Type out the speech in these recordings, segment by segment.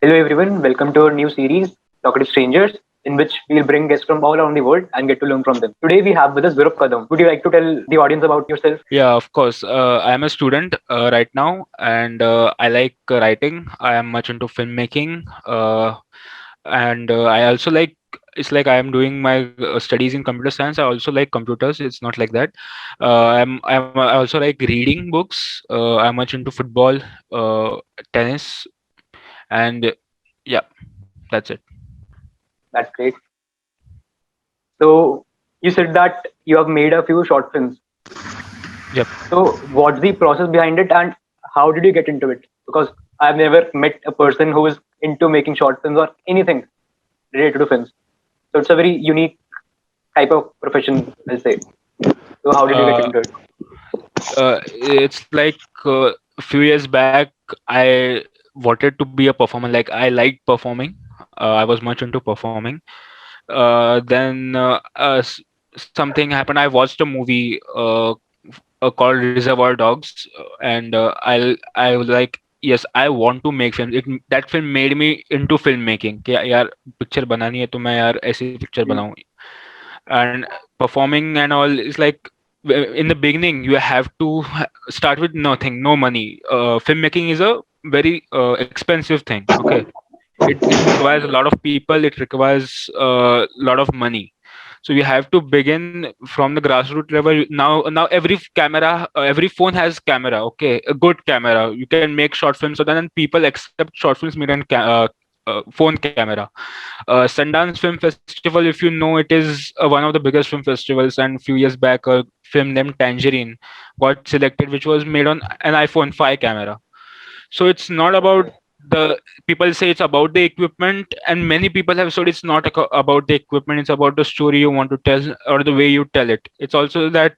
Hello everyone, welcome to our new series, Talkative Strangers, in which we'll bring guests from all around the world and get to learn from them. Today we have with us Dhruv Kadam. Would you like to tell the audience about yourself? Yeah, of course. I am a student right now, and I like writing. I am much into filmmaking, and I also like. It's like I am doing my studies in computer science. I also like computers. It's not like that. I also like reading books. I'm much into football, tennis, and yeah, that's it. That's great. So you said that you have made a few short films. Yep. So what's the process behind it and how did you get into it? Because I've never met a person who is into making short films or anything related to films. So it's a very unique type of profession, I'll say. So how did you get Uh, into it? it's like a few years back, I wanted to be a performer. Like I liked performing. I was much into performing. Then something happened. I watched a movie called Reservoir Dogs, and I was like, yes, I want to make films. That film made me into filmmaking. कि यार picture बनानी है तो मैं यार ऐसी picture Hmm. बनाऊं. And performing and all is like in the beginning you have to start with nothing, no money. Filmmaking is a very expensive thing. Okay, it requires a lot of people, it requires a lot of money, so you have to begin from the grassroots level. Now every phone has camera, okay, a good camera. You can make short films, so then people accept short films made on phone camera. Sundance Film Festival, if you know, it is one of the biggest film festivals. And a few years back, a film named Tangerine got selected, which was made on an iPhone 5 camera. So it's not about the people say it's about the equipment, and many people have said it's not about the equipment. It's about the story you want to tell or the way you tell it. It's also that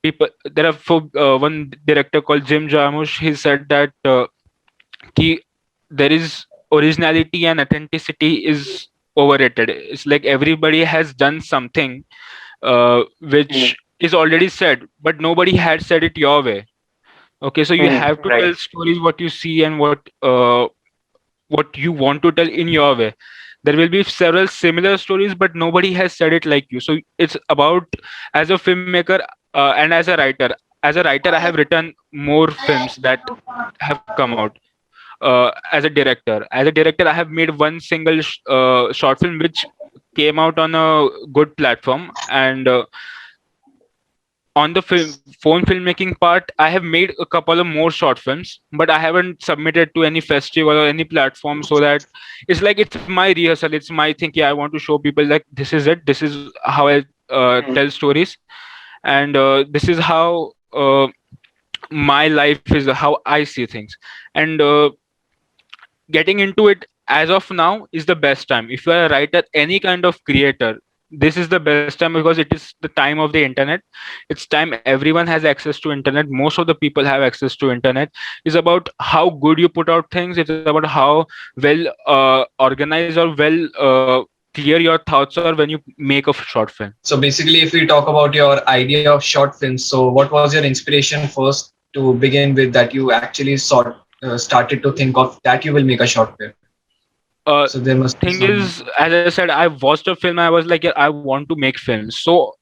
people there are one director called Jim Jarmusch. He said that ki there is originality and authenticity is overrated. It's like everybody has done something Hmm. which is already said, but nobody had said it your way. Okay, so you Hmm. have to Right. tell stories what you see and what you want to tell in your way. There will be several similar stories, but nobody has said it like you. So it's about, as a filmmaker and as a writer. As a writer, I have written more films that have come out. As a director, I have made one single short film which came out on a good platform, and on the phone filmmaking part, I have made a couple of more short films, but I haven't submitted to any festival or any platform. So that it's like it's my rehearsal, it's my thing. Yeah, I want to show people like this is it, this is how I Hmm. tell stories, and this is how my life is, how I see things. And getting into it as of now is the best time. If you are a writer, any kind of creator, this is the best time because it is the time of the internet. It's time everyone has access to internet. Most of the people have access to internet. It's about how good you put out things. It's about how well organized or well clear your thoughts are when you make a short film. So basically, if we talk about your idea of short films, so what was your inspiration first to begin with that you actually started to think of that you will make a short film? uh So there must be Thing some. is, as I said, I watched a film. I was like, yeah, I want to make films. So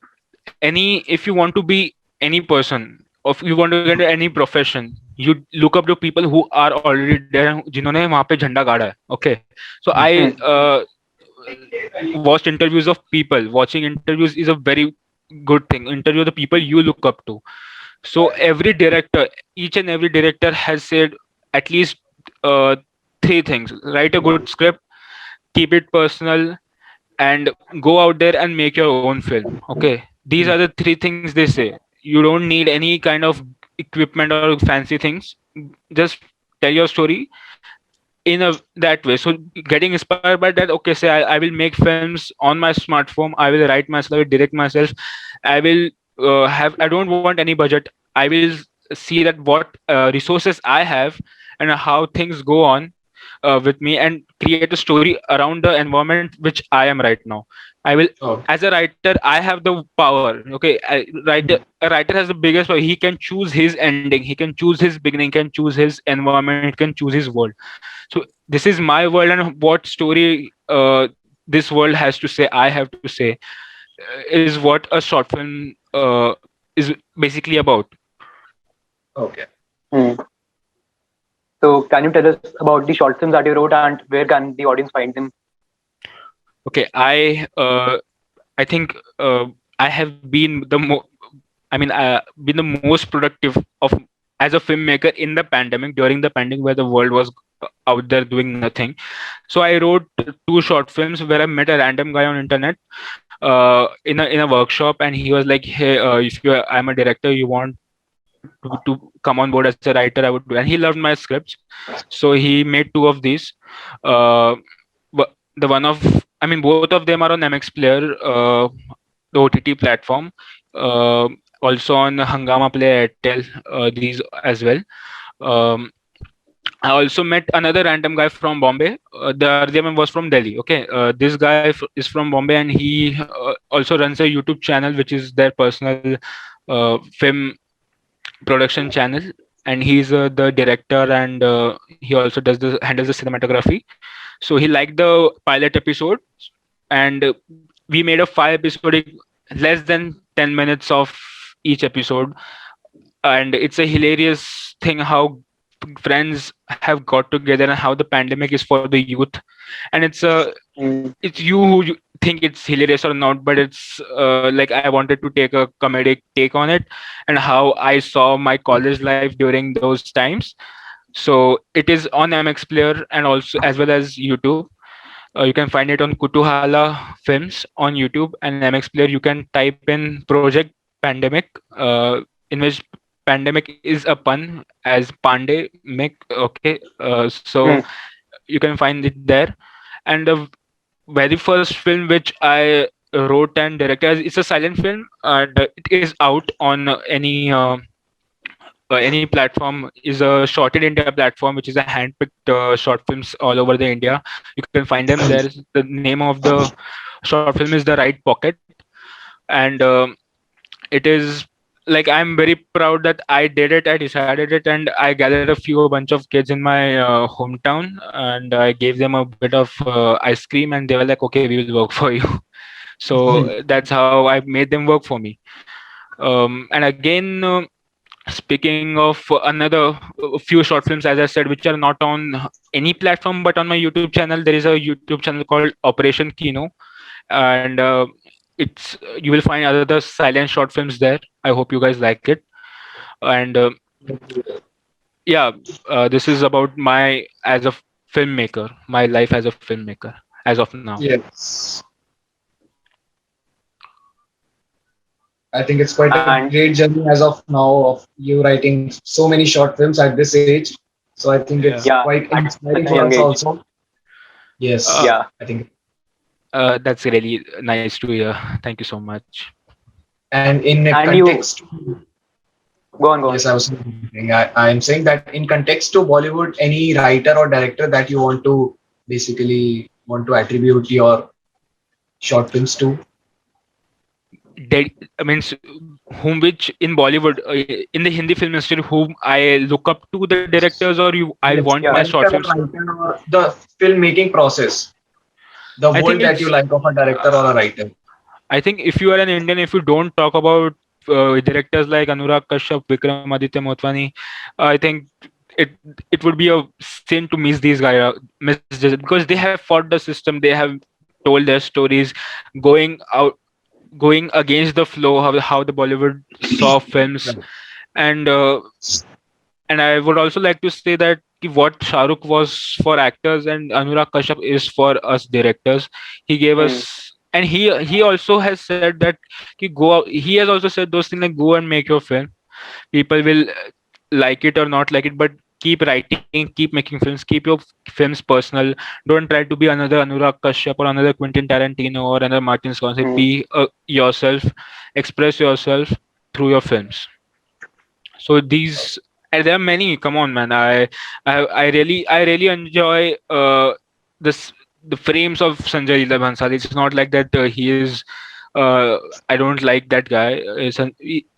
if you want to be any person, or if you want to get into any profession, you look up to people who are already there, जिन्होंने वहाँ पे झंडा गाड़ा है. Okay, so I Hmm. watched interviews of people. Watching interviews is a very good thing. Interview the people you look up to. So every director, each and every director has said at least uh, three things: write a good script, keep it personal, and go out there and make your own film. Okay, these are the three things they say. You don't need any kind of equipment or fancy things. Just tell your story in a that way. So getting inspired by that, okay, say I will make films on my smartphone. I will write myself, I will direct myself. I will I don't want any budget. I will see that what resources I have and how things go on. with me and create a story around the environment which I am right now. I will, Okay. as a writer, I have the power. Okay, a writer has the biggest power. He can choose his ending, he can choose his beginning, can choose his environment, he can choose his world. So this is my world, and what story this world has to say, I have to say, is what a short film is basically about. Okay. Hmm. So can you tell us about the short films that you wrote and where can the audience find them? Okay, I think I have been I mean, been the most productive of as a filmmaker in the pandemic, during the pandemic, where the world was out there doing nothing. So I wrote two short films where I met a random guy on internet in a workshop, and he was like, "Hey, if I'm a director, you want to come on board as a writer, I would do." And he loved my scripts, so he made two of these. Uh, the one of I mean, both of them are on MX Player, the OTT platform. Uh, Also on Hangama Play, Airtel, these as well. Um, I also met another random guy from Bombay. The other one was from Delhi. Okay, this guy is from Bombay, and he also runs a YouTube channel, which is their personal film production channel. And he's the director, and he also handles the cinematography. So he liked the pilot episode, and we made a 5 episode, less than 10 minutes of each episode. And it's a hilarious thing how friends have got together, and how the pandemic is for the youth. And Hmm. it's you who you think it's hilarious or not, but it's like I wanted to take a comedic take on it, and how I saw my college life during those times. So it is on MX Player, and also as well as YouTube. You can find it on Kutuhala Films on YouTube and MX Player. You can type in Project Pandemic, in which pandemic is a pun as Pandey Mick. Okay, so Hmm. you can find it there. And the very first film which I wrote and directed, it's a silent film, and it is out on any platform. Is a Shorted India platform, which is a handpicked short films all over the India. You can find them there. The name of the short film is The Right Pocket, and it is like I'm very proud that I did it. I decided it, and I gathered a bunch of kids in my hometown, and I gave them a bit of ice cream, and they were like, "Okay, we will work for you." So that's how I made them work for me. And again. Speaking of another few short films, as I said, which are not on any platform but on my YouTube channel. There is a YouTube channel called Operation Kino, and it's you will find other silent short films there. I hope you guys like it. And yeah, this is about my as a filmmaker, my life as a filmmaker as of now. Yes. I think it's quite a And great journey as of now of you writing so many short films at this age. So I think Yeah. it's yeah, quite at inspiring such a for young us age. also. Yes, Uh, Yeah. I think. that's really nice to hear. Thank you so much. And in a And you context, go on, go on. yes, I am saying that in context to Bollywood, any writer or director that you want to basically want to attribute your short films to. I mean, whom which in Bollywood, in the Hindi film industry, whom I look up to the directors, or I Yes, want my Yeah. short director or films. writer or the filmmaking process, the I think world that you it's. like of a director or a writer. I think if you are an Indian, if you don't talk about directors like Anurag Kashyap, Vikramaditya Motwani, I think it it would be a sin to miss these guys, misjudge it, because they have fought the system. They have told their stories, going out, going against the flow, how the Bollywood saw films. Right. And I would also like to say that what Shahrukh was for actors and Anurag Kashyap is for us directors. He gave Hmm. us, and he also has said that he has also said those things like go and make your film. People will like it or not like it, but keep writing, keep making films, keep your films personal. Don't try to be another Anurag Kashyap or another Quentin Tarantino or another Martin Scorsese. Hmm. Be yourself, express yourself through your films. So these, And there are many. Come on, man. I really enjoy this the frames of Sanjay Leela Bhansali. It's not like that he is. I don't like that guy.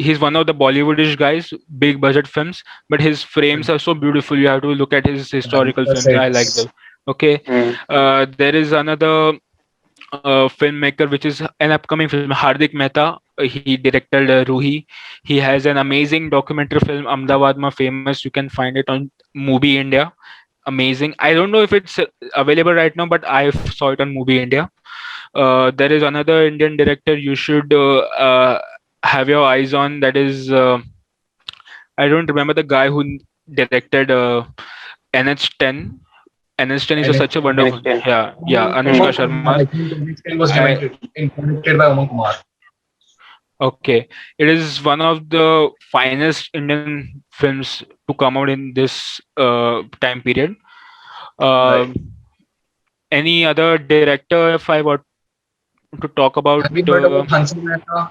He's one of the Bollywoodish guys, big budget films, but his frames are so beautiful. You have to look at his historical films. I like them. Cassettes. Okay, Mm. there is another filmmaker which is an upcoming film, Hardik Mehta. He directed Ruhi. He has an amazing documentary film, Ahmedabad Ma Famous. You can find it on Movie India. Amazing. I don't know if it's available right now, but I saw it on Movie India. There is another Indian director you should have your eyes on. That is, I don't remember the guy who directed NH10. NH10 is And such a wonderful. NXT. Yeah, Anushka Umang Mm. Kumar, Sharma. I think the next time was I, directed by Umang Kumar. okay, it is one of the finest Indian films to come out in this time period. Right. Um any other director, if I were to talk about Have you heard about Hansal Mehta?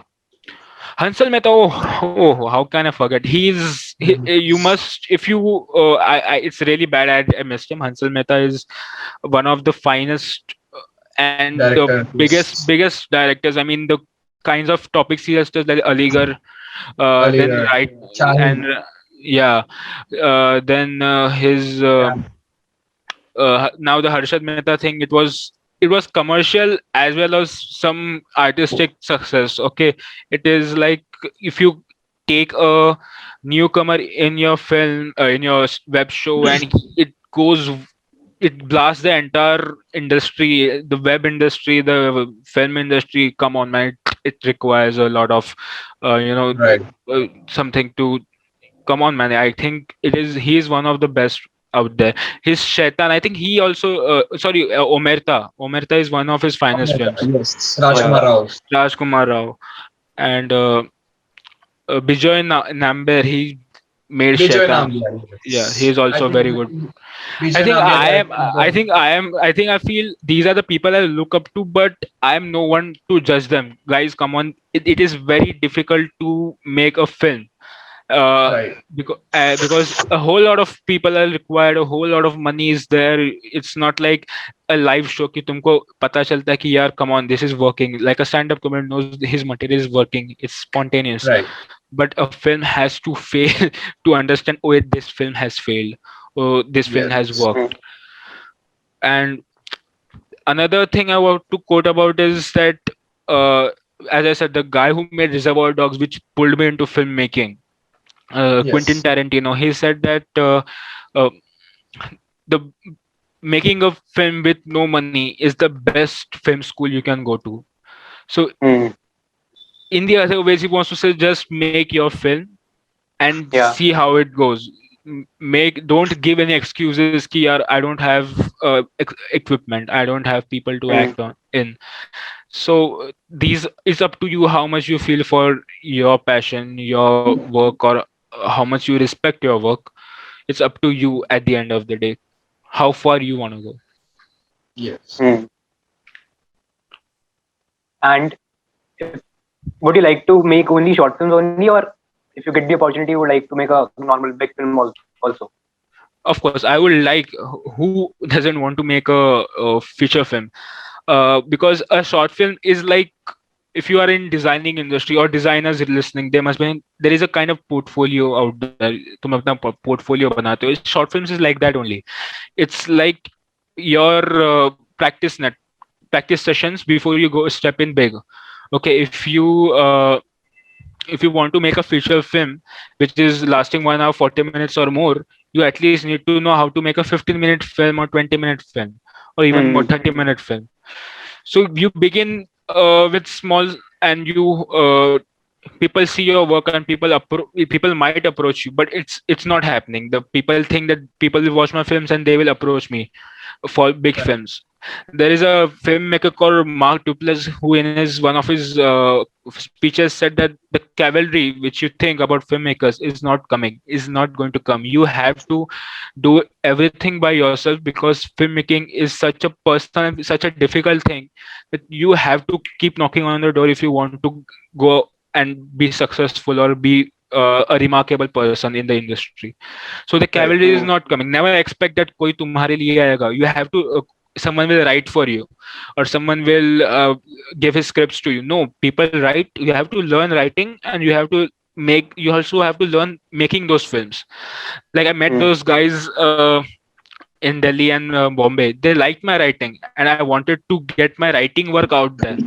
Hansal Mehta, oh, how can I forget? You must, if you, it's really bad. I missed him. Hansal Mehta is one of the finest and the Director. Yes. biggest directors. I mean, the kinds of topics he has touched, like Aligarh, then Aligarh. right, Charlie. and yeah, then his Yeah. now the Harshad Mehta thing. It was commercial as well as some artistic success. Okay, it is like if you take a newcomer in your film, in your web show, and it goes, it blasts the entire industry, the web industry, the film industry. Come on, man, it requires a lot of Right. something to come on, man. I think he is one of the best out there. His Shaitan, I think he also sorry, Omerta is one of his finest films. Yes. Oh Rajkumar yeah. Rao. Rajkumar Rao and Bijoy Namber, he made Bijoy Shaitan. Nambiar. Yeah, he Yes. is also very good. I Bijoy think Nambiar I am. directed I think I am. I think I feel these are the people I look up to, but I am no one to judge them. Guys, come on! It is very difficult to make a film right. because a whole lot of people are required, a whole lot of money is there. It's not like a live show कि तुमको पता चलता है कि यार come on, this is working. Like a stand-up comedian knows his material is working, it's spontaneous. Right. But a film has to fail to understand, oh, this film has failed, oh, this film has Yes. Mm. worked. And another thing I want to quote about is that uh, as I said, the guy who made Reservoir Dogs, which pulled me into filmmaking, Quentin Yes. Tarantino, he said that uh, the making a film with no money is the best film school you can go to. So Mm. in the other ways, he wants to say just make your film and Yeah. see how it goes. Don't give any excuses ki yaar, I don't have equipment, I don't have people to Mm. act on in. So these it's up to you how much you feel for your passion, your work, or how much you respect your work. It's up to you at the end of the day how far you want to go. Yes. Mm. And if, would you like to make only short films only, or if you get the opportunity, you would like to make a normal big film also? Of course, I would like, who doesn't want to make a feature film? Because a short film is like, if you are in designing industry or designers listening, there is a kind of portfolio out there. तुम अपना portfolio बनाते हो. Short films is like that only. It's like your practice sessions before you go step in big. Okay, if you want to make a feature film which is lasting 1 hour 40 minutes or more, you at least need to know how to make a 15-minute film or 20-minute film or even more Mm. 30-minute film. So you begin with small, and you people see your work and people might approach you, but it's not happening. The people think that people will watch my films and they will approach me for big Right. films. There is a filmmaker called Mark Duplass who, in his one of his speeches, said that the cavalry which you think about filmmakers is not going to come. You have to do everything by yourself because filmmaking is such a personal, such a difficult thing that you have to keep knocking on the door if you want to go and be successful or be a remarkable person in the industry. So the Right. cavalry is not coming. Never expect that koi tumhare liye aayega. You have to someone will write for you, or someone will give his scripts to you. No, people write. You have to learn writing, and you have to make. You also have to learn making those films. Like I met those guys in Delhi and Bombay. They liked my writing, and I wanted to get my writing work out there.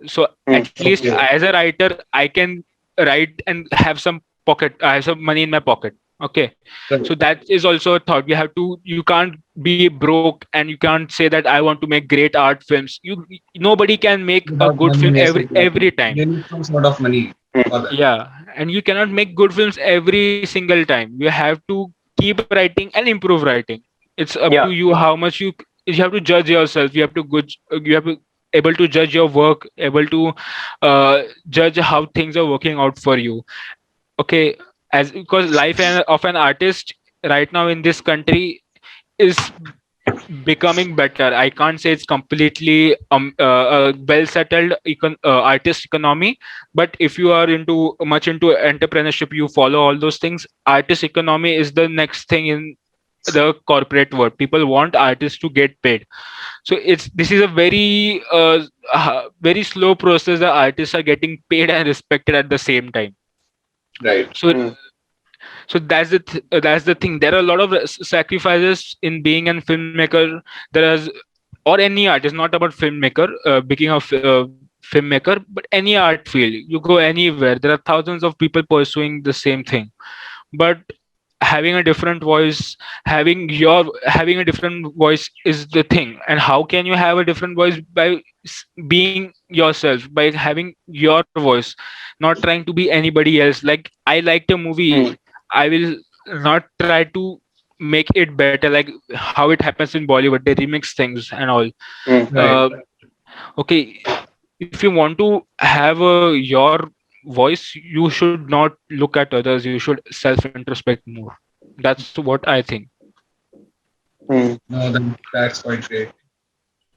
So at least Okay. as a writer, I can write and have some pocket. I have some money in my pocket. Okay, Right. so that is also a thought. You can't be broke, and you can't say that I want to make great art films. Nobody can make a Without good money, film yes, every exactly. time. You need some sort of money for that. Yeah, and you cannot make good films every single time. You have to keep writing and improve writing. It's up to Yeah. you how much you have to judge yourself. You have to able to judge your work, able to judge how things are working out for you. Okay, as because of an artist right now in this country is becoming better. I can't say it's completely a well settled artist economy, but if you are into entrepreneurship, you follow all those things. Artist economy is the next thing in the corporate world. People want artists to get paid. So it's this is a very slow process. The artists are getting paid and respected at the same time. Right. So that's the thing. There are a lot of sacrifices in being a filmmaker. There is, or any art. It's not about filmmaker, being a filmmaker, but any art field. You go anywhere, there are thousands of people pursuing the same thing. But having a different voice, having a different voice is the thing. And how can you have a different voice? By being yourself, by having your voice, not trying to be anybody else. Like I liked a movie, I will not try to make it better, like how it happens in Bollywood. They remix things and all. Right. uh, okay, if you want to have your voice, you should not look at others. You should self introspect more. That's what I think. No, that's quite great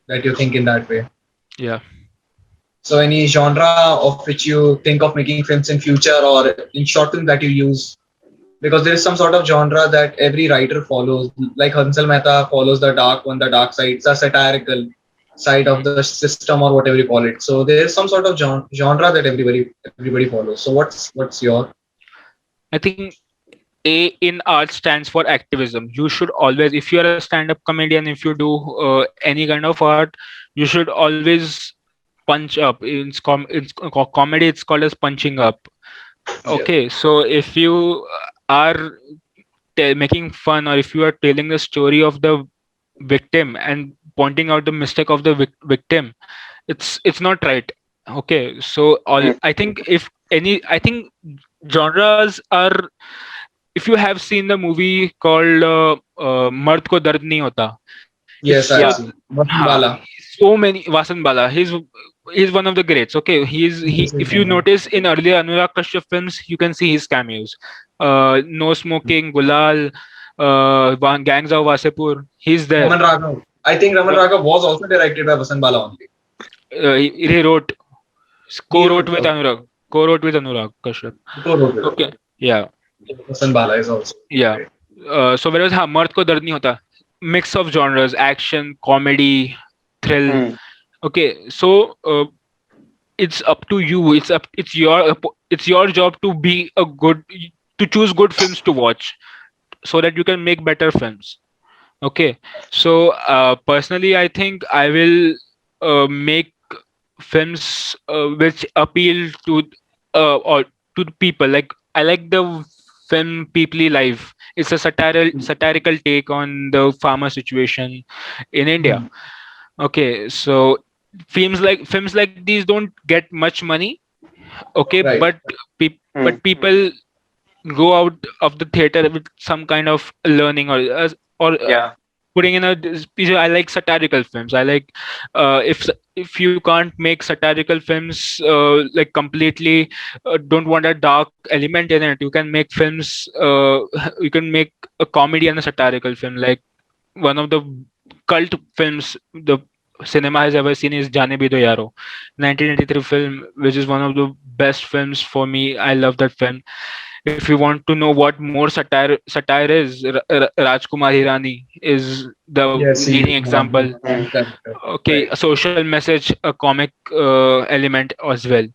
that you think in that way. Yeah. So, any genre of which you think of making films in future, or in short film that you use? Because there is some sort of genre that every writer follows. Like Hansal Mehta follows the dark one, the dark side, the satirical side of the system or whatever you call it. So there is some sort of genre that everybody follows. So what's your I think A in art stands for activism. You should always, if you are a stand-up comedian, if you do any kind of art, you should always punch up. In comedy, it's called as punching up. yeah. Okay, so if you are making fun, or if you are telling the story of the victim and pointing out the mistake of the victim, it's not right. Okay, so all I think if any, I think genres are, if you have seen the movie called Mard Ko Dard Nahi Hota, it's Yes, so I've Yeah. seen Vasan ha, Bala. so many. Vasan Bala, he's one of the greats. Okay, he, Yes, yes, if you notice in earlier Anurag Kashyap films, you can see his cameos. No Smoking, Gulal, Gangs of Wasepur, he's there. Raman Raghav. I think Raman Yeah. Raghav was also directed by Vasan Bala only. He wrote, He co-wrote wrote with Anurag, co-wrote with Anurag Kashyap. co-wrote it. Okay, yeah, Vasan Bala is also yeah. great. So whereas हाँ मर्द को दर्द नहीं होता, mix of genres, action, comedy, thrill. Okay, so it's up to you. It's your job to be a good, to choose good films to watch, so that you can make better films. Okay, so personally, I think I will make films which appeal to or to the people. Like I like the film Peoply Life. It's a satirical take on the farmer situation in India. Hmm. Okay, so films like these don't get much money. Okay, Right. but people go out of the theater with some kind of learning, or Yeah. putting in I like satirical films. I like if you can't make satirical films like completely don't want a dark element in it, you can make films you can make a comedy and a satirical film. Like one of the cult films the cinema has ever seen is Jaane Bhi Do Yaro, 1983 film, which is one of the best films for me. I love that film. If you want to know what more satire is, Rajkumar Hirani is the Yes, he leading is one of example. the main character. Okay, Right, a social message, a comic element as well.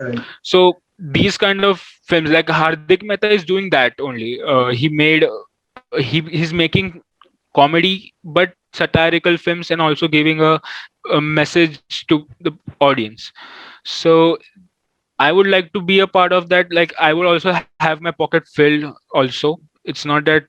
right. So these kind of films, like Hardik Mehta is doing that only. He made he's making comedy but satirical films, and also giving a message to the audience. So I would like to be a part of that. Like I would also have my pocket filled also. It's not that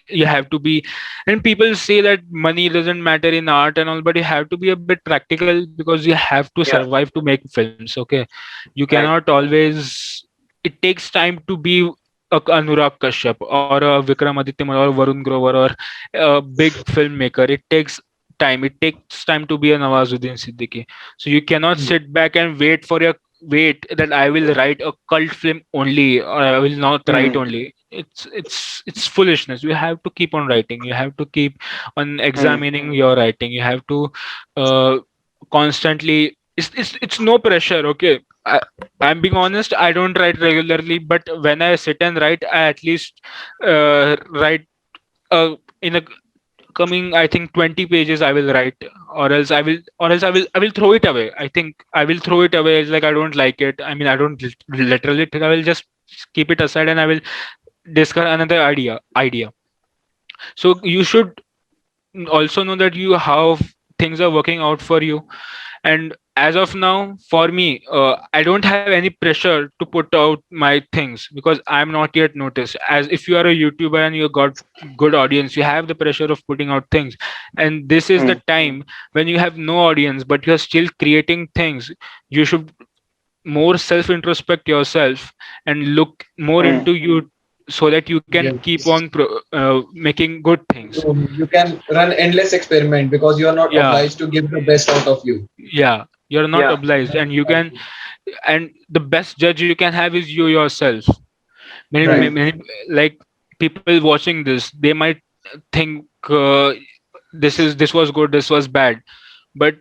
you have to be, and people say that money doesn't matter in art and all, but you have to be a bit practical because you have to Yeah. survive to make films. Okay, you Right. cannot always. It takes time to be a Anurag Kashyap or a Vikramaditya Malhotra or Varun Grover or a big filmmaker. It takes time. It takes time to be a Nawazuddin Siddiqui. So you cannot sit back and wait that I will write a cult film only, or I will not write Hmm. only. It's foolishness. You have to keep on writing. You have to keep on Hmm. examining your writing. You have to uh, constantly. It's no pressure. Okay, I'm being honest. I don't write regularly, but when I sit and write, I at least write in a coming, I think, 20 pages I will write, or else I will throw it away. I think I will throw it away. It's like I don't like it. I mean, I don't literally, I will just keep it aside and I will discuss another idea. So you should also know that you how things are working out for you. And as of now, for me, I don't have any pressure to put out my things because I'm not yet noticed. As if you are a YouTuber and you got good audience, you have the pressure of putting out things. And this is the Hmm. time when you have no audience but you're still creating things. You should more self introspect yourself and look more Hmm. into you, so that you can keep Yes. on making good things. You can run endless experiment because you are not Yeah, obliged to give the best out of you. yeah, you're not Yeah. obliged, and you can, and the best judge you can have is you yourself. Hmm. Many, like, people watching this, they might think this was good, this was bad, but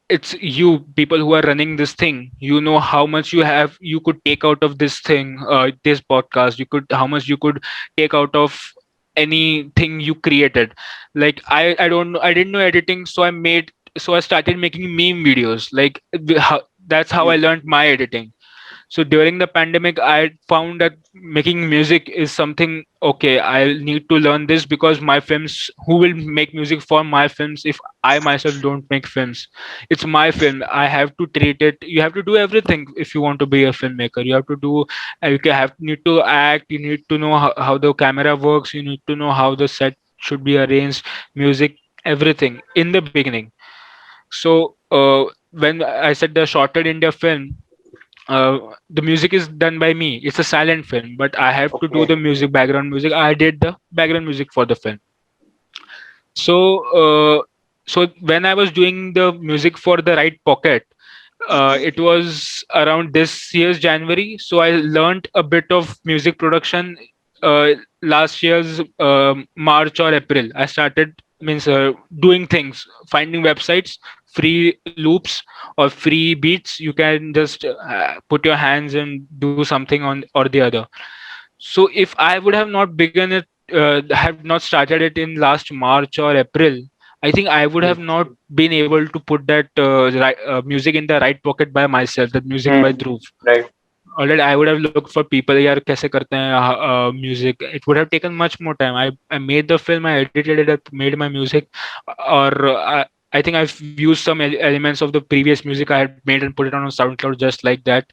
it's you people who are running this thing. You know how much you could take out of this thing, this podcast. You could how much you could take out of anything you created. Like I didn't know editing, so I started making meme videos. Like that's how I Hmm. learned my editing. So during the pandemic, I found that making music is something. Okay, I need to learn this because my films. Who will make music for my films if I myself don't make films? It's my film. I have to treat it. You have to do everything if you want to be a filmmaker. You have to do. You need to act. You need to know how the camera works. You need to know how the set should be arranged. Music, everything in the beginning. So when I said the Shorted India film, the music is done by me. It's a silent film, but I have to do Okay. the music, background music. I did the background music for the film. So so when I was doing the music for the Right Pocket, it was around this year's January. So I learned a bit of music production uh, last year's March or April. I started means doing things, finding websites, free loops or free beats. You can just put your hands and do something on or the other. So if I would have not begun it, have not started it in last March or April, I think I would have not been able to put that music in the right pocket by myself. That music by Hmm. Dhruv. Right. Already, I would have looked for people. यार कैसे करते हैं music? It would have taken much more time. I made the film. I edited it. I made my music, or I think I've used some elements of the previous music I had made and put it on SoundCloud just like that.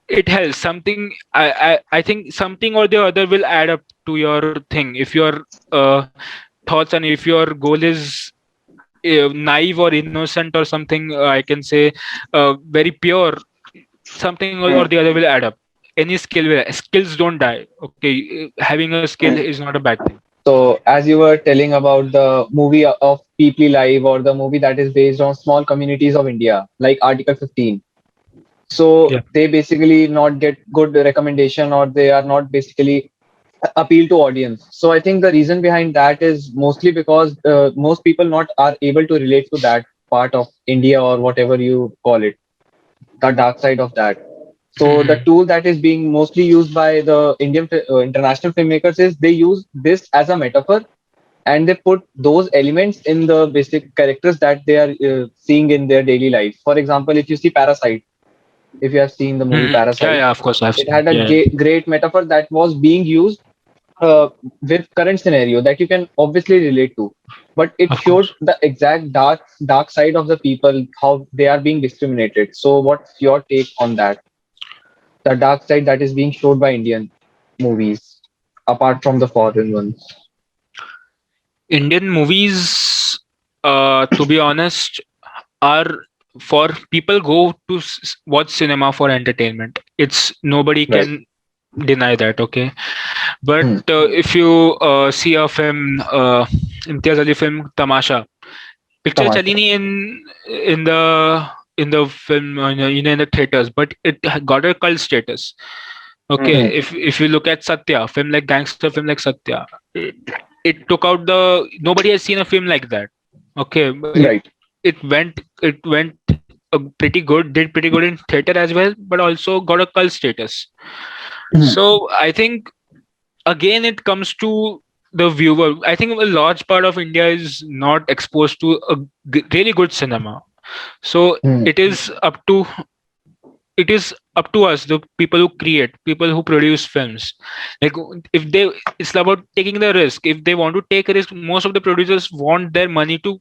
It helps something. I think something or the other will add up to your thing. If your thoughts and if your goal is naive or innocent or something, I can say very pure, something or Hmm. the other will add up. Any skills don't die. Okay, having a skill Hmm. is not a bad thing. So, as you were telling about the movie of People Live or the movie that is based on small communities of India, like Article 15. So Yeah. they basically not get good recommendation or they are not basically appeal to audience. So I think the reason behind that is mostly because most people not are able to relate to that part of India or whatever you call it, the dark side of that. So the tool that is being mostly used by the international filmmakers is they use this as a metaphor, and they put those elements in the basic characters that they are seeing in their daily life. For example, if you see Parasite, if you have seen the movie Yeah, Parasite, yeah, of course I've it seen. had a Yeah, great metaphor that was being used with current scenario that you can obviously relate to. But it of showed course. the exact dark side of the people, how they are being discriminated. So what's your take on that? The dark side that is being showed by Indian movies, apart from the foreign ones. Indian movies, to be honest, are for people go to watch cinema for entertainment. It's nobody Right. can deny that. Okay, but Hmm. if you see a film, Imtiaz Ali film Tamasha, picture Tamasha. chali nahi in the film, in the theaters, but it got a cult status. Okay, Hmm. if you look at Satya, film like gangster film like Satya, it took out the nobody has seen a film like that. Okay, but it Right. it went it went pretty good, did pretty good in theater as well, but also got a cult status. Hmm. So I think again it comes to the viewer. I think a large part of India is not exposed to a really good cinema. So Hmm. it is up to us, the people who create, people who produce films. Like, if they it's about taking the risk. If they want to take a risk, most of the producers want their money to,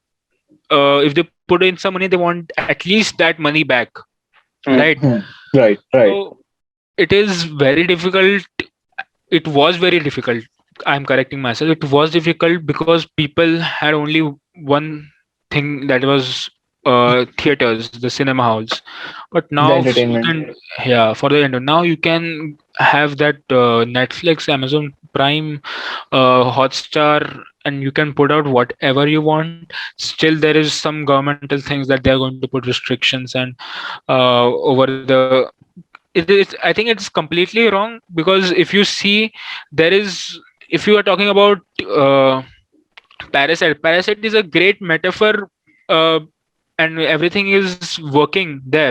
if they put in some money, they want at least that money back, right? Hmm. Right. Right. So it is very difficult. It was very difficult. I'm correcting myself. It was difficult because people had only one thing, that was theaters, the cinema halls. But The now you entertainment. can, yeah, for the end. Now you can have that Netflix, Amazon Prime, Hotstar, and you can put out whatever you want. Still, there is some governmental things that they are going to put restrictions and over the it is, I think it's completely wrong, because if you see, there is, if you are talking about Parasite is a great metaphor, uh, and everything is working there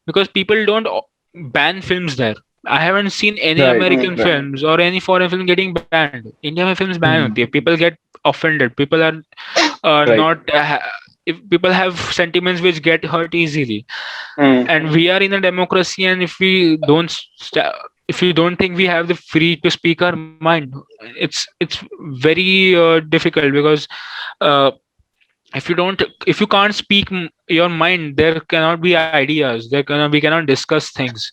because people don't ban films there. I haven't seen any Right. American Right. films or any foreign film getting banned. India में films ban होती है. Hmm. People get offended. People are Right. not. If people have sentiments which get hurt easily, Hmm. and we are in a democracy, and if we don't if we don't think we have the free to speak our mind, it's very difficult, because uh, if you can't speak your mind, there cannot be ideas, we cannot discuss things.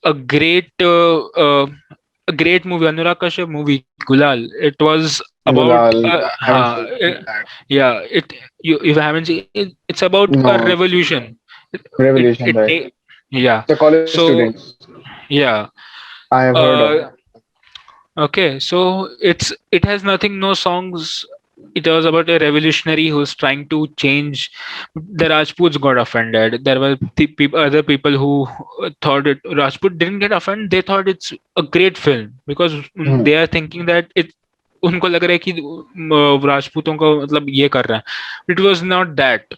A great a great movie, Anurag Kashyap movie Gulal, it was about Gulal. Haven't uh, seen that. yeah, you if I haven't seen it, it's about a No. revolution. Revolution. It Right. take Yeah. The college So students. yeah. I have heard of. uh okay, so it has nothing, no songs. It was about a revolutionary who's trying to change. The Rajputs got offended. There were other people who thought it. Rajput didn't get offended. They thought it's a great film because Hmm. they are thinking that it. उनको लग रहा है कि राजपूतों को मतलब ये कर रहा है. It was not that.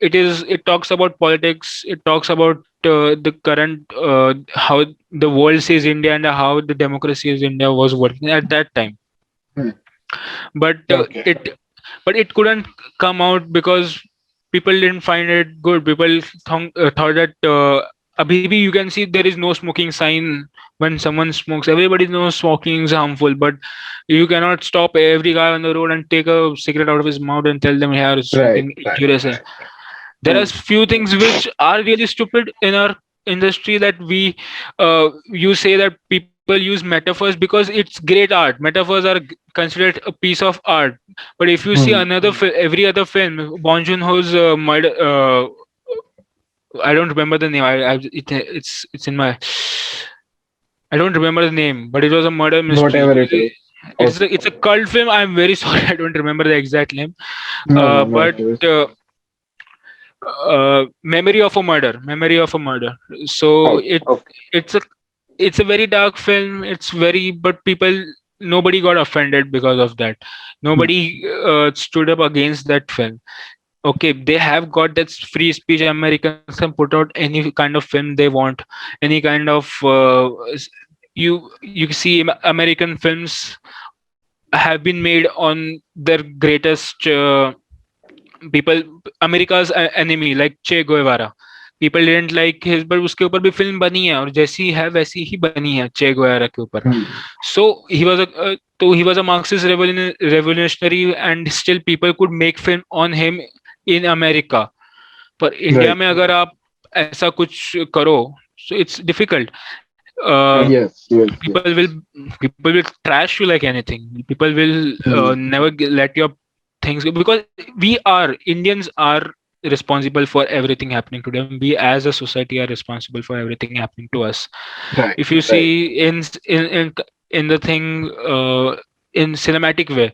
It talks about politics. It talks about the current, how the world sees India and how the democracy is India was working at that time. Hmm. But Okay. it couldn't come out because people didn't find it good. People thought that abhi bhi you can see there is no smoking sign when someone smokes. Everybody knows smoking is harmful, but you cannot stop every guy on the road and take a cigarette out of his mouth and tell them, "Yeah, Right. smoking injurious." There Hmm. are few things which are really stupid in our industry, that we you say that people use metaphors because it's great art. Metaphors are considered a piece of art. But if you see Hmm. another every other film, Bong Joon-ho's murder, I don't remember the name. It's in my, I don't remember the name, but it was a murder mystery. Whatever it is. Okay. It's a cult film. I'm very sorry, I don't remember the exact name. No. No. No But issues. Memory of a Murder. So Oh. Okay. it's a it's a very dark film. It's very, but nobody got offended because of that. Hmm. Nobody stood up against that film. Okay, they have got that free speech. Americans can put out any kind of film they want, any kind of you see American films have been made on their greatest people, America's enemy like Che Guevara. People didn't like his, but उसके ऊपर भी film बनी है और जैसी है वैसी ही बनी है Che Guevara के ऊपर. Hmm. So he was a Marxist revolutionary, and still people could make film on him in America. पर इंडिया Right. में अगर आप ऐसा कुछ करो, so it's difficult. Hmm. Yes, yes, yes. People will trash you like anything. People will Hmm. never let your things go, because we are Indians are responsible for everything happening to them. We as a society are responsible for everything happening to us. Right, If you right. see in the thing in cinematic way,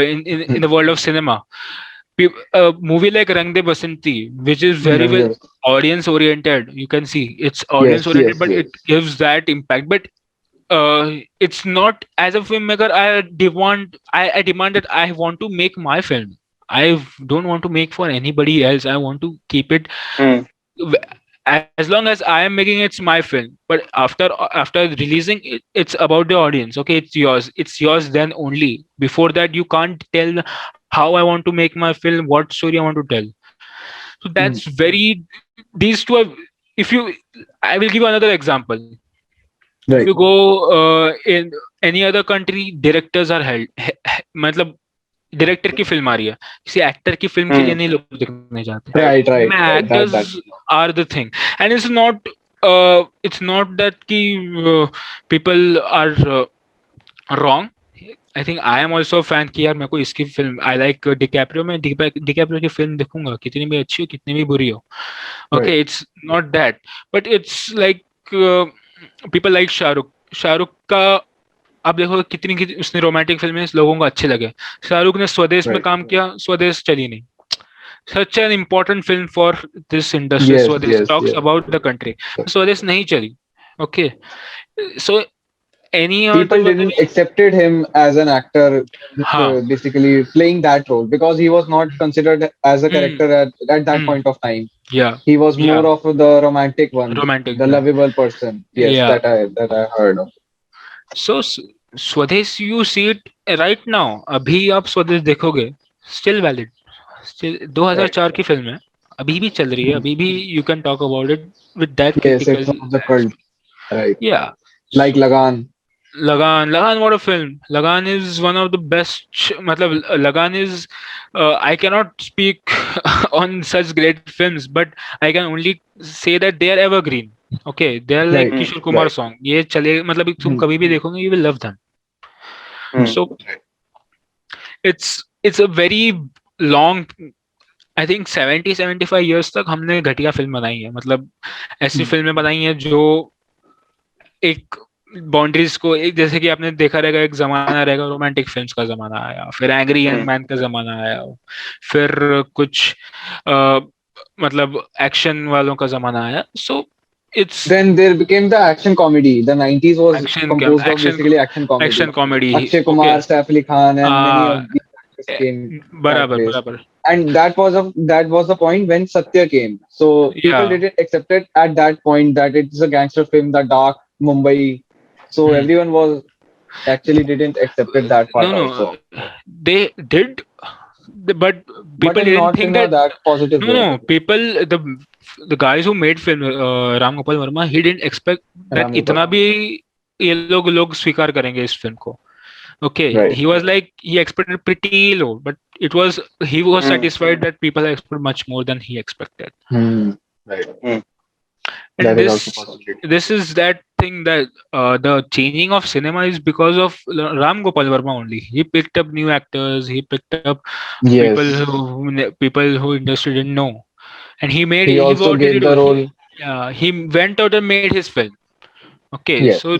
in the Hmm. world of cinema, a movie like Rang De Basanti, which is very well Yes, audience oriented, you can see it's audience yes, oriented, yes, but yes. it gives that impact. But it's not, as a filmmaker, I demand that I want to make my film. I don't want to make for anybody else. I want to keep it Hmm. w- as long as I am making it's my film. But after releasing it, it's about the audience. Okay, it's yours then only. Before that, you can't tell how I want to make my film, what story I want to tell. So that's Hmm. very, these two are, if you, I will give you another example. If you Right. go in any other country, directors are held मतलब director की film आ रही है, किसी actor की film के लिए Hmm. नहीं लोग देखने जाते. Right. Right, right, मैं right. Actors That. Are the thing, and it's not that कि people are wrong. I think I am also fan कि यार मेरे को इसकी फिल्म, आई लाइक डिकैप्रियो, में डिकैप्रियो की फिल्म देखूंगा, कितनी भी अच्छी हो कितनी भी बुरी हो. Right. Okay, it's not that, but it's like people like Shahrukh का. आप देखो कितनी कितनी उसने रोमांटिक फिल्में लोगों को अच्छे लगे. शाहरुख ने स्वदेश में Right. काम किया, स्वदेश चली नहीं. Such an important film for this industry, Yes, स्वदेश yes, talks yes. About the country, स्वदेश नहीं चली. Okay, so any People other. didn't accepted him as an actor, हाँ. basically playing that role because he was not considered as a Hmm. character at that Hmm. point of time. Yeah. He was more Yeah. of the romantic one, Romantic. the Yeah. lovable person. Yes, Yeah. that I heard of. So स्वदेश, you see it right now. अभी आप स्वदेश देखोगे, still valid. Still Right. 2004 की film है, अभी भी चल रही है, Mhm. अभी भी you can talk about it with that Yes, critical it's one of the cult. aspect. Right. Yeah. Like Lagan. Lagan, what a film. Lagan is one of the best. मतलब Lagan is, I cannot speak on such great films, but I can only say that they are evergreen. Okay, they are like Right. Hmm. Kishore Kumar Right. song. ये चले, मतलब तुम Mhm. कभी भी देखोगे, you will love them. Hmm. So it's a very long, I think 70-75 तक हमने घटिया फिल्म बनाई है. मतलब ऐसी Mhm. फिल्में बनाई हैं जो एक बाउंड्रीज को, एक जैसे कि आपने देखा रहेगा, एक जमाना रहेगा रोमांटिक फिल्म्स का जमाना आया, फिर एंग्री यंग Hmm. मैन का जमाना आया, फिर कुछ अ, मतलब एक्शन वालों का जमाना आया. So it's Then there became the action comedy. The 90s was action composed of action basically action comedy. Action comedy. Akshay okay. Kumar, Saif Ali Khan, and many of these actors came that बराबर place. बराबर. And that was the point when Satya came. So people या. didn't accept it at that point that it's a gangster film, the dark Mumbai. So everyone was actually didn't accept it that No, part no, also, they did, but but people in didn't not think in that. that positive No, way. no, the guys who made film, Ram Gopal Verma, he didn't expect that Ram इतना Gopal. भी ये लोग स्वीकार करेंगे इस film को. Okay, Right. he was like, he expected pretty low, but he was Hmm. satisfied that people expected much more than he expected. Right. Hmm. And That is also possibility. this is that thing that the changing of cinema is because of Ram Gopal Verma only. He picked up new actors, he picked up Yes. people who industry didn't know, and He he also what did he gave do? the role. He went out and made his film. Okay, Yes. so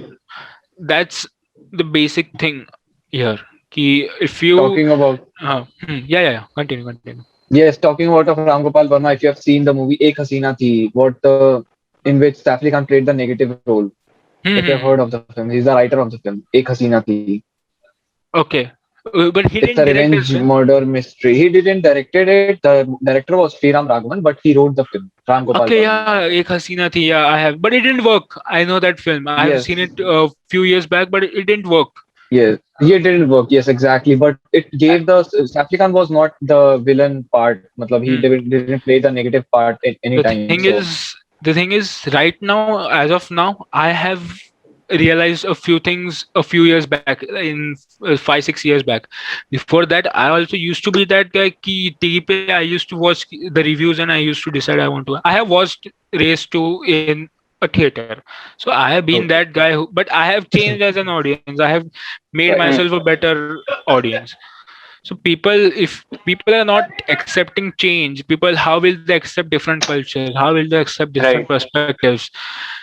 that's the basic thing here. Ki if you Talking about yeah, continue. Yes, talking about of Ram Gopal Verma, if you have seen the movie Ek Hasina Thi, in which Saif Ali Khan played the negative role. If you have heard of the film, he's the writer of the film Ek Hasina Thi. Okay, But he It's didn't a direct this revenge film. murder mystery. He didn't directed it. The director was Sriram Raghavan, but he wrote the film. Ram Gopal Okay, Varma. yeah, एक हसीना थी, yeah, I have, but it didn't work. I know that film. I have seen Yes, it a few years back, but it didn't work. yes. Yeah, it didn't work. Yes, exactly. But it Uh, gave the Saif Khan was not the villain part. Matlab, he hmm. didn't play the negative part at any The time. thing So is, right now, as of now, I have realized a few things a few years back, in 5 6 years back. Before that, I also used to be that guy ki TV pe I used to watch the reviews and I used to decide I want to. I have watched Race 2 in a theater. So I have been okay, that guy who, but I have changed as an audience. I have made right. myself Hmm. a better audience. So people, if people are not accepting change, people, how will they accept different cultures? How will they accept different Right. perspectives?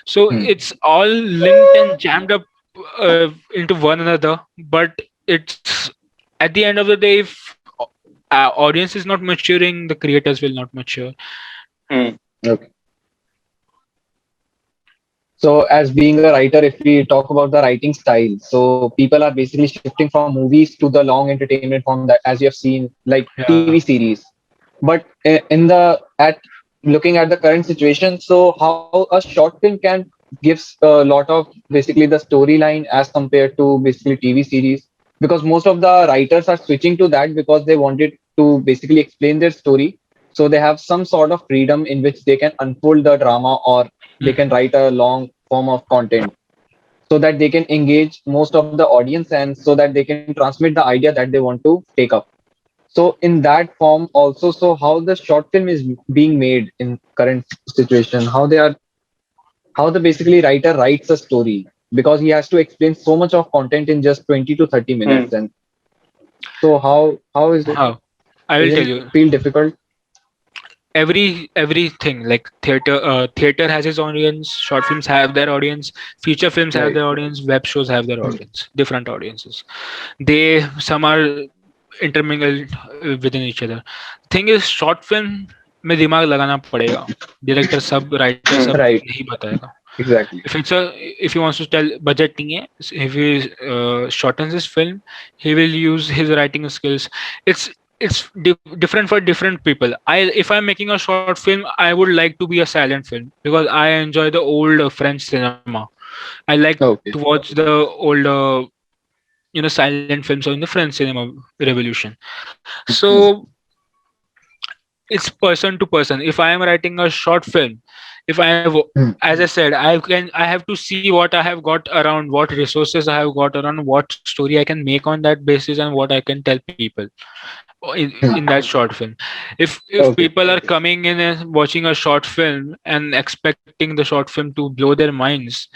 So Hmm. it's all linked and jammed up into one another. But it's at the end of the day, if our audience is not maturing, the creators will not mature. Hmm. Okay. So, as being a writer, if we talk about the writing style, so people are basically shifting from movies to the long entertainment form that, as you have seen, like TV Yeah. series. But in the at looking at the current situation, so how a short film can gives a lot of basically the storyline as compared to basically TV series, because most of the writers are switching to that because they wanted to basically explain their story. So they have some sort of freedom in which they can unfold the drama, or they can write a long form of content so that they can engage most of the audience, and so that they can transmit the idea that they want to take up. So in that form also, so how the short film is being made in current situation, how the basically writer writes a story, because he has to explain so much of content in just 20 to 30 Hmm. minutes. And so how is it, How? I will tell isn't you. feel difficult? Everything like theater has its audience, short films have their audience, feature films have Right. their audience, web shows have their audience, different audiences. They, some are intermingled within each other. Thing is, short film में दिमाग लगाना पड़ेगा. Director सब, writer सब Hmm. Right. नहीं बताएगा. Exactly. If it's a, if he wants to tell budget नहीं है, if he shortens his film, he will use his writing skills. It's different for different people. I, if I'm making a short film, I would like to be a silent film because I enjoy the old French cinema. I like to Okay. watch the older, silent films or in the French cinema revolution. Hmm. So it's person to person. If I am writing a short film, if I have, Hmm. as I said, I have to see what I have got around, what resources I have got around, what story I can make on that basis, and what I can tell people in Hmm. that short film. If Okay. people are coming in and watching a short film and expecting the short film to blow their minds,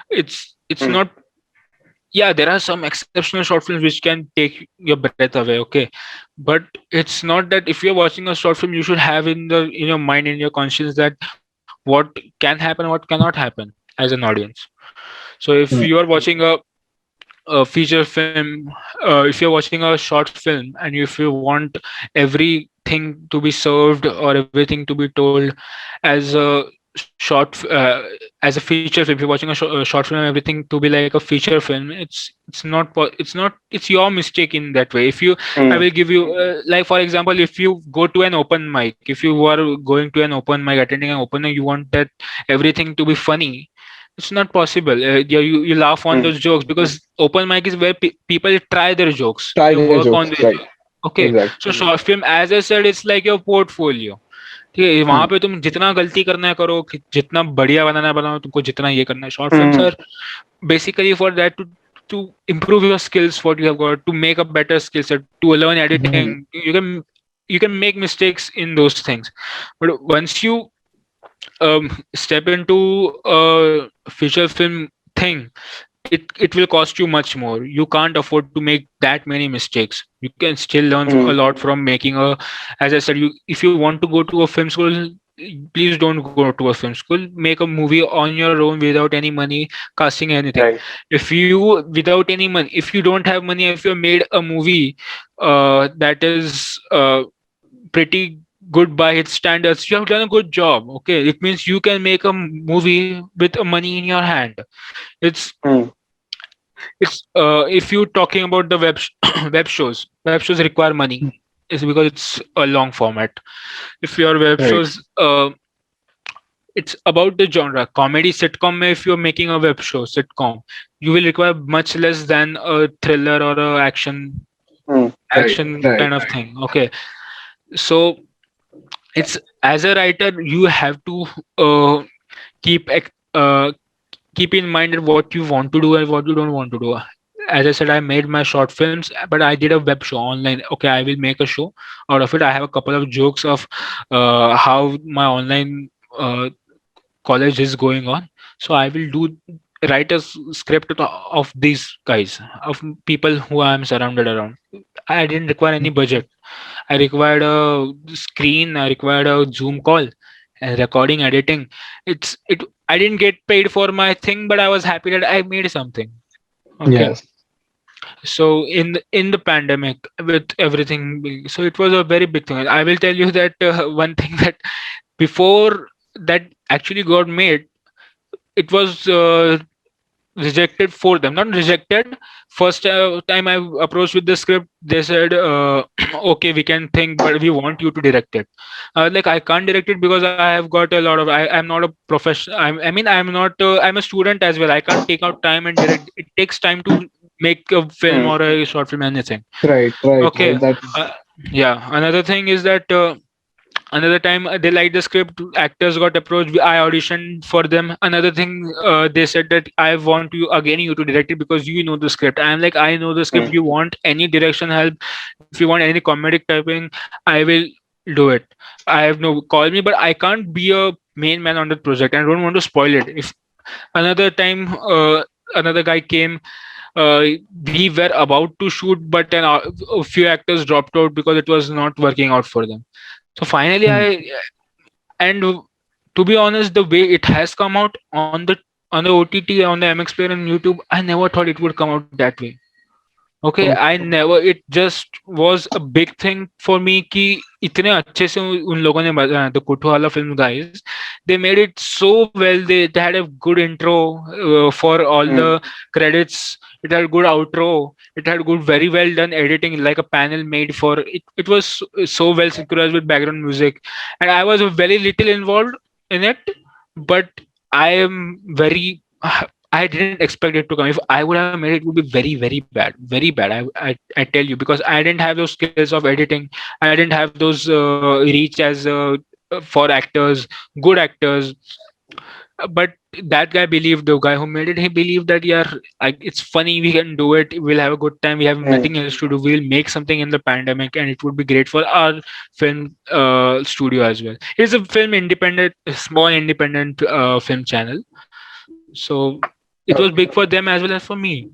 it's Hmm. not. Yeah, there are some exceptional short films which can take your breath away, okay, but it's not that if you're watching a short film you should have in your mind, in your conscience, that what can happen, what cannot happen as an audience. So if Hmm. you are watching a feature film, if you're watching a short film and if you want everything to be served or everything to be told as a as a feature film, if you're watching a short film, everything to be like a feature film, it's your mistake in that way. If you, I Hmm. will give you, like for example, if you go to an open mic, if you are going to an open mic, attending an open mic, you want that everything to be funny. It's not possible. You laugh on Hmm. those jokes because open mic is where people try their jokes. Try They their work on jokes. their Right. joke. Okay, Exactly. so short film, as I said, it's like your portfolio. ठीक है, वहां Hmm. पे तुम जितना गलती करना है करो, जितना बढ़िया बनाना है बनाओ, तुमको जितना ये करना है. Short films Hmm. Are basically for that, to improve your skills, what you have got, to make a better skill set, to learn editing. Hmm. You can make mistakes in those things, but once you step into a feature film thing, it will cost you much more. You can't afford to make that many mistakes. You can still learn a Hmm. lot from making a, as I said, you, if you want to go to a film school, please don't go to a film school. Make a movie on your own without any money, casting anything. Right. If you, without any money, if you don't have money, if you made a movie that is pretty good by its standards, you have done a good job. Okay, it means you can make a movie with money in your hand. It's Hmm. It's if you're talking about the web shows require money. It's because it's a long format. If your web Right. shows, it's about the genre. Comedy sitcom, if you're making a web show sitcom, you will require much less than a thriller or a Hmm. Right. action Right. kind of thing. Okay, so it's as a writer you have to uh, keep keep in mind that what you want to do and what you don't want to do. As I said, I made my short films, but I did a web show online. Okay, I will make a show out of it. I have a couple of jokes of how my online college is going on. So I will do write a script of these guys, of people who I am surrounded around. I didn't require any budget. I required a screen. I required a Zoom call, and recording, editing. It. I didn't get paid for my thing, but I was happy that I made something. Okay. Yes. So in the pandemic, with everything, so it was a very big thing. I will tell you that one thing that before that actually got made, it was rejected for them, not rejected. First time I approached with the script, they said okay, we can think, but we want you to direct it. Like, I can't direct it because I have got a lot of, I'm not a professional. I mean, I'm not I'm a student as well. I can't take out time and direct. It takes time to make a film Hmm. or a short film, anything. Right. Right. Okay. Right. That's uh, yeah, another thing is that another time they liked the script, actors got approached, I auditioned for them. Another thing, they said that I want you again, you to direct it because you know the script. I'm like, I know the script. Hmm. You want any direction help, if you want any comedic typing, I will do it. I have no, call me, but I can't be a main man on the project. I don't want to spoil it. If another time, another guy came, uh, we were about to shoot, but a few actors dropped out because it was not working out for them. So finally, Hmm. and to be honest, the way it has come out on the OTT, on the MX player and YouTube, I never thought it would come out that way. Okay, Hmm. I never, it just was a big thing for me कि इतने अच्छे से उन लोगों ने the Kutuhala film guys, they made it so well. They had a good intro for all Hmm. the credits. It had good outro. It had good, very well done editing, like a panel made for it. It was so well synchronized with background music, and I was very little involved in it, but I am very. I didn't expect it to come. If I would have made it, it would be very, very bad, very bad. I tell you, because I didn't have those skills of editing. I didn't have those reach as for actors, good actors. But that guy believed, the guy who made it, he believed that, yeah, it's funny. We can do it. We'll have a good time. We have Hmm. nothing else to do. We'll make something in the pandemic, and it would be great for our film studio as well. It's a film independent, a small independent film channel. So it was big for them as well as for me.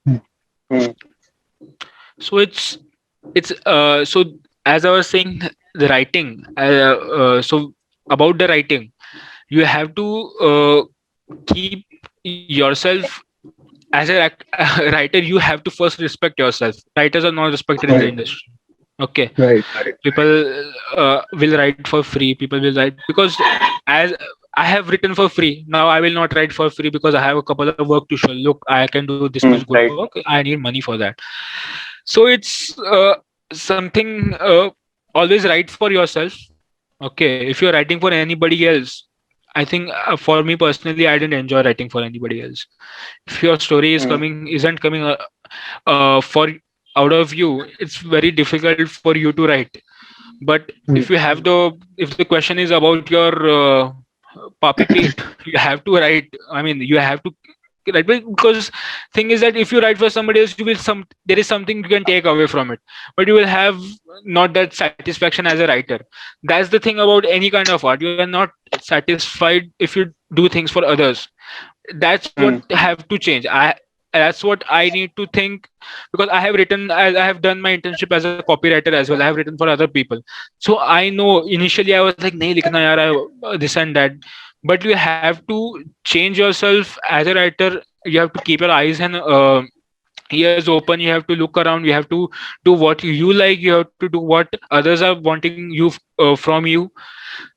Hmm. So so as I was saying, the writing. So about the writing, you have to keep yourself as a writer. You have to first respect yourself. Writers are not respected in the right. industry. Okay, Right. people will write for free. People will write because, as I have written for free, now I will not write for free because I have a couple of work to show. Look, I can do this much Hmm. good Right. work. I need money for that. So it's something, always write for yourself. Okay, if you're writing for anybody else, I think for me personally, I didn't enjoy writing for anybody else. If your story is Hmm. coming isn't coming for out of you, it's very difficult for you to write. But Hmm. if the question is about your puppy Pete, you have to write. I mean, you have to write, because thing is that if you write for somebody else, you will some there is something you can take away from it, but you will have not that satisfaction as a writer. That's the thing about any kind of art. You are not satisfied if you do things for others. That's what Hmm. have to change. That's what I need to think, because I have done my internship as a copywriter as well. I have written for other people, so I know initially I was like, nahi likhna yaar, this and that. But you have to change yourself as a writer. You have to keep your eyes and ears open. You have to look around. You have to do what you like. You have to do what others are wanting you from you.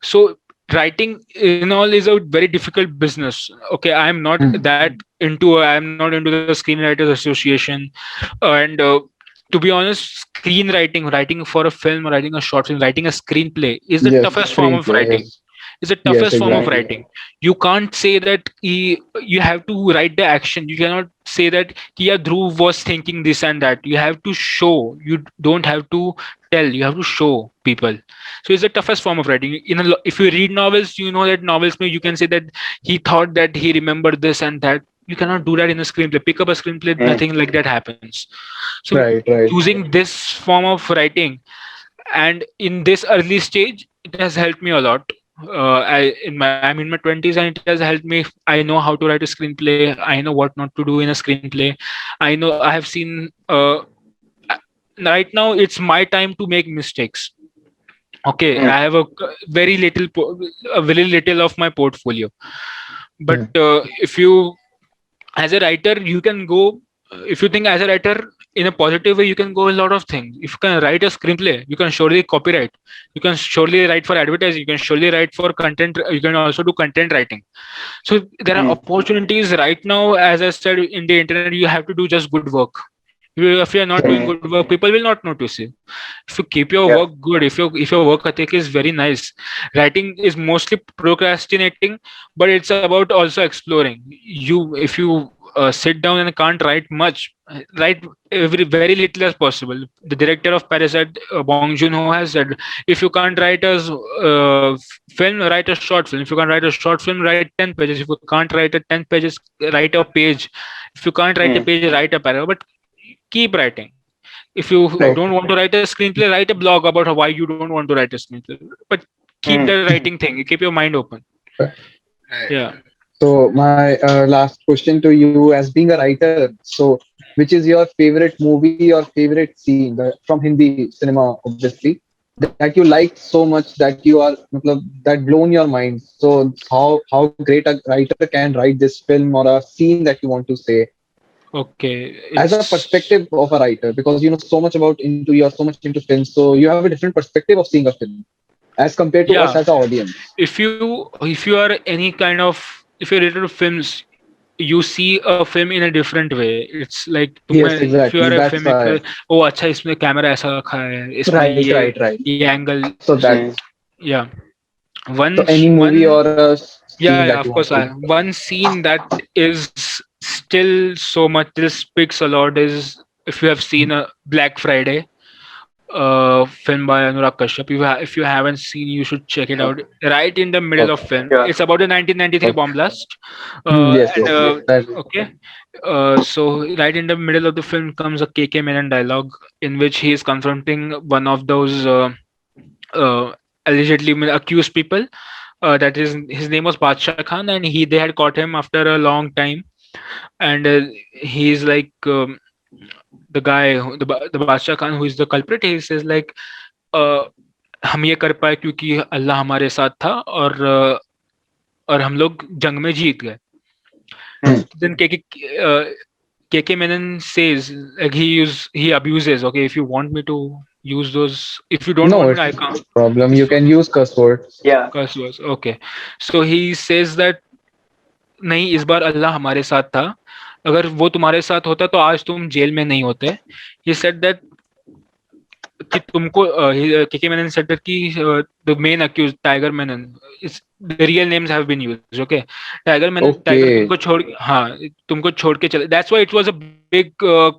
So writing in all is a very difficult business. Okay, I am not that into. I am not into the Screenwriters Association, and to be honest, screenwriting, writing for a film, writing a short film, writing a screenplay is the Yes, toughest form of screenplay. writing. Yes, Is the yes, toughest form of exactly. writing. You can't say that you have to write the action. You cannot say that yeah, Dhruv was thinking this and that. You have to show. You don't have to tell. You have to show people. So it's the toughest form of writing. If you read novels, you know that novels you can say that he thought that he remembered this and that. You cannot do that in a screenplay. Pick up a screenplay, nothing like that happens. So Right, right. using this form of writing and in this early stage it has helped me a lot. I'm in my 20s and it has helped me. I know how to write a screenplay. I know what not to do in a screenplay. I know I have seen right now it's my time to make mistakes. Okay, I have very little a very little of my portfolio, but if you as a writer you can go, if you think as a writer in a positive way, you can go a lot of things. If you can write a screenplay, you can surely copyright, you can surely write for advertising, you can surely write for content, you can also do content writing. So there are opportunities right now. As I said, in the internet you have to do just good work. If you are not doing good work, people will not notice you. If you keep your Yeah. work good, if your work ethic is very nice, writing is mostly procrastinating, but it's about also exploring. If you sit down and can't write much, write very little as possible. The director of Parasite, Bong Joon-ho, has said, if you can't write a film, write a short film. If you can't write a short film, write 10 pages. If you can't write a 10 pages, write a page. If you can't write a page, write a paragraph, but keep writing. If you Right. don't want to write a screenplay, write a blog about why you don't want to write a screenplay, but keep the writing thing. You keep your mind open. Yeah. So my last question to you, as being a writer, so which is your favorite movie or favorite scene from Hindi cinema, obviously, that you liked so much that you are matlab, that blown your mind? So how great a writer can write this film or a scene that you want to say Okay. as a It's perspective of a writer, because you know so much about into you're so much into films, so you have a different perspective of seeing a film as compared to us yeah. as an audience. If you are any kind of, if you're related to films, you see a film in a different way. It's like Yes, if you are exactly. a That's filmmaker, why. oh अच्छा इसमें camera ऐसा रखा है, इसमें Right, right, right. ये angle. So that's Yeah. so one any one movie or a scene Yeah, that yeah, you of want course. to. One scene that is still so much, this speaks a lot, is if you have seen a Black Friday, film by Anurag Kashyap. If you haven't seen, you should check it out. Right in the middle of Okay. film, Yeah. it's about the 1993 Okay. bomb blast. Yes, And yes. That is. okay, so right in the middle of the film comes a KK Menon dialogue in which he is confronting one of those allegedly accused people. That is, his name was Badshah Khan, and they had caught him after a long time. And he's like, the guy, the Badshah Khan, who is the culprit. He says like, uh, हम ये कर पाए क्योंकि अल्लाह हमारे साथ था, और हम लोग जंग में जीत गए. Then KK Menon says like, he abuses. Okay, if you want me to use those, if you don't No, want me, it's I no can't. problem. You can use curse words. Yeah. Curse words. Okay, so he says that नहीं, इस बार अल्लाह हमारे साथ था. अगर वो तुम्हारे साथ होता तो आज तुम जेल में नहीं होते. He said that कि तुमको केके मेनन सेड दैट कि the main accused Tiger Menon, is the real names have been used. Okay, Tiger Okay. तुमको छोड़, हाँ, तुमको छोड़ के चले. That's why it was a big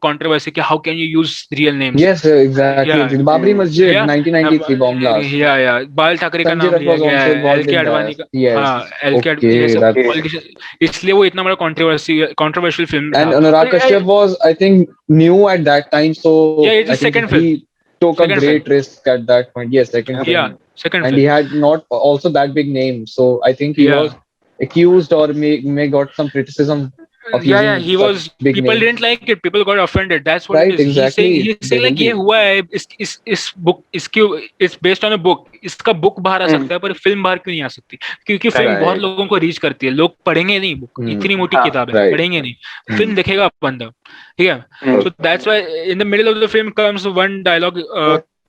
controversy कि how can you use real names. Yes, exactly. या Exactly. Babri Masjid, या 1993 bomb blast. या बाल ठाकरे का Sanjay नाम Dutt लिया was गया also है, एल involved के in अडवाणी that. का. Yes. हाँ, एल के ये Okay, सब that's पॉलिटिशियन, इसलिए वो इतना बड़ा कंट्रोवर्शियल फिल्म and था. Anurag Kashyap was, I think, new at that time, या so it's I think second film. he took a second film. great risk at that point. Yes, second या film, second and he film. had not also that big name, so I think he या was accused or may got some criticism of yeah, using he such was. big People name. didn't like it. People got offended. That's what it Right? is. Exactly. He's They saying will like ये be. हुआ है, इस book, इसकी, it's based on a book. इसका book बाहर आ सकता है पर फिल्म बाहर क्यों नहीं आ सकती? क्योंकि फिल्म Right. बहुत Right. लोगों को रीच करती है. लोग पढ़ेंगे नहीं बुक, Hmm. इतनी मोटी हाँ. किताब है, Right. पढ़ेंगे नहीं. Hmm. फिल्म देखेगा बंदा, ठीक है. Hmm. So that's why in the middle of the film comes one dialogue.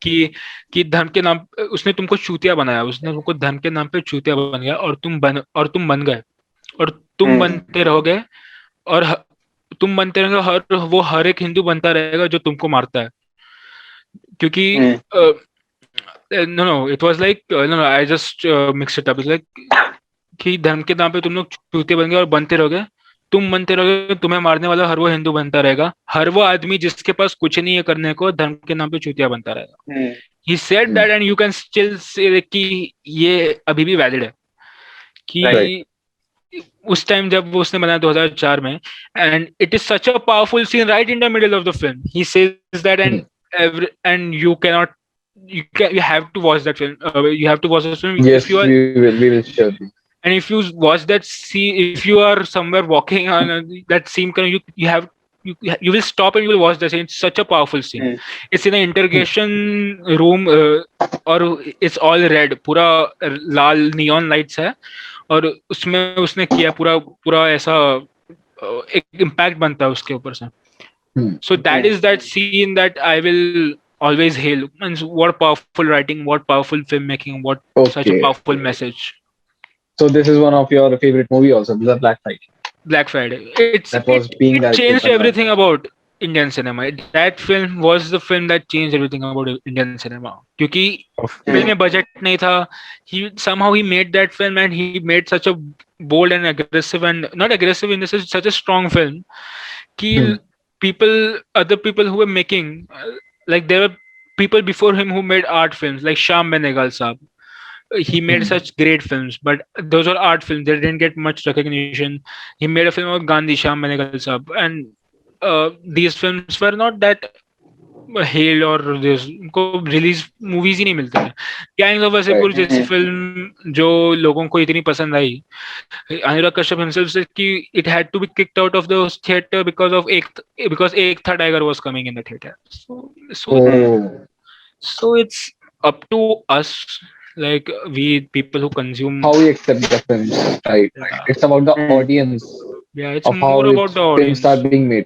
कि कि धर्म के नाम उसने तुमको चूतिया बनाया, उसने तुमको धर्म के नाम पे चूतिया बन गया, और तुम बन गए, और तुम बनते रहोगे, और तुम बनते रहोगे, हर एक हिंदू बनता रहेगा जो तुमको मारता है, क्योंकि no no it was like no no I just mix it up, it's like कि धर्म के नाम पे तुम लोग चूते बन गए और बनते रहोगे, तुम बनते रहोगे, तुम्हें मारने वाला हर वो हिंदू बनता रहेगा, हर वो आदमी जिसके पास कुछ नहीं है करने को, धर्म के नाम पे चूतिया बनता रहेगा. He said that and you can still say कि ये अभी भी वैलिड है कि उस टाइम जब वो उसने बनाया 2004 में, and it is such a powerful scene right in the middle of the film. He says that and you cannot you have to watch that film. You have to watch this film Yes, if you are, we will surely. and if you watch that scene, if you are somewhere walking on that scene, you have you will stop and you will watch the scene. It's such a powerful scene. It's in an interrogation room, और it's all red, पूरा लाल neon lights है, और उसमें उसने किया पूरा पूरा ऐसा एक impact बनता है उसके ऊपर से. So that is that scene that I will always hail. And what powerful writing, what powerful filmmaking, what such a Okay. powerful message. So this is one of your favorite movie also, The Black Friday. Black Friday. That was being It directed changed by everything about Indian cinema. That film was the film that changed everything about Indian cinema. क्योंकि film में budget नहीं था. Somehow he made that film, and he made such a bold and aggressive, and not aggressive in this is such a strong film. कि other people who were making, like there were people before him who made art films, like Shyam Benegal Saab. He made such great films, but those are art films. They didn't get much recognition. He made a film about Gandhi, Shyam Benegal Saab, and these films were not that hailed, or this उनको release movies ही नहीं मिलते थे. Gangs of Wasseypur जैसी film जो लोगों को इतनी पसंद आई, अनुराग कश्यप himself said कि it had to be kicked out of the theater because एक था Tiger was coming in the theater. So it's up to us, like we people who consume, how we accept the films, right? It's about the audience. Yeah, it's of how more about the films audience. are being made,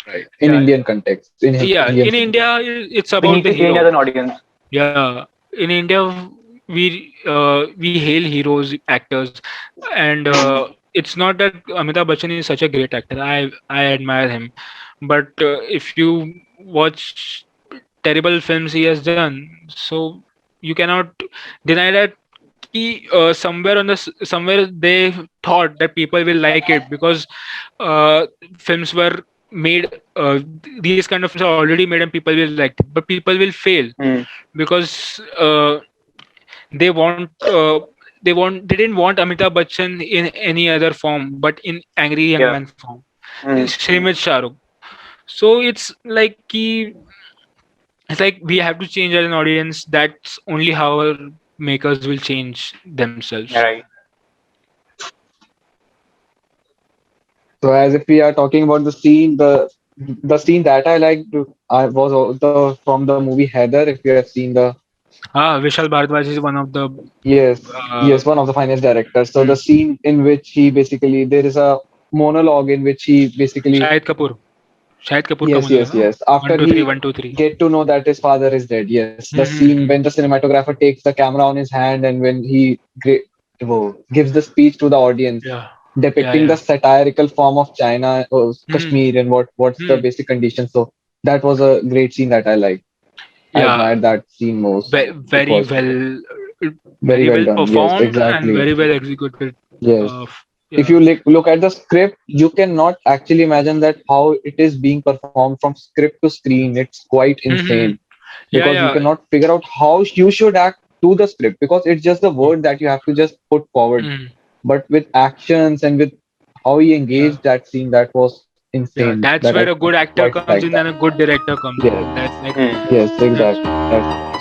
right? In Indian context, in Indian in India, it's We about need the to change hero. as an audience. Yeah, in India, we hail heroes, actors, and it's not that Amitabh Bachchan is such a great actor. I admire him, but if you watch terrible films he has done, so you cannot deny that somewhere they thought that people will like it because films were made. These kind of films are already made and people will like it, but people will fail because they didn't want Amitabh Bachchan in any other form but in Angry Young Man form. Same with Shah Rukh. So it's like we have to change as an audience. That's only how our makers will change themselves. Right. So as if we are talking about the scene, the scene that I liked was from the movie Heather. If you have seen the Vishal Bhardwaj is one of the yes, one of the finest directors. So the scene in which he basically there is a monologue in which he basically Shahid Kapoor yes. After 1 2 3 he 1 2 3 get to know that his father is dead. Yes, the scene when the cinematographer takes the camera on his hand and when he gives the speech to the audience, depicting the satirical form of China or Kashmir and what's the basic condition. So that was a great scene that I liked. I admired that scene most. Very well done. performed, yes, exactly. and very well executed. Yes. If you look at the script, you cannot actually imagine that how it is being performed from script to screen. It's quite insane because you cannot figure out how you should act to the script because it's just the word that you have to just put forward. But with actions and with how he engaged that scene, that was insane. That's where a good actor comes in and a good director comes in. That's like yes, exactly.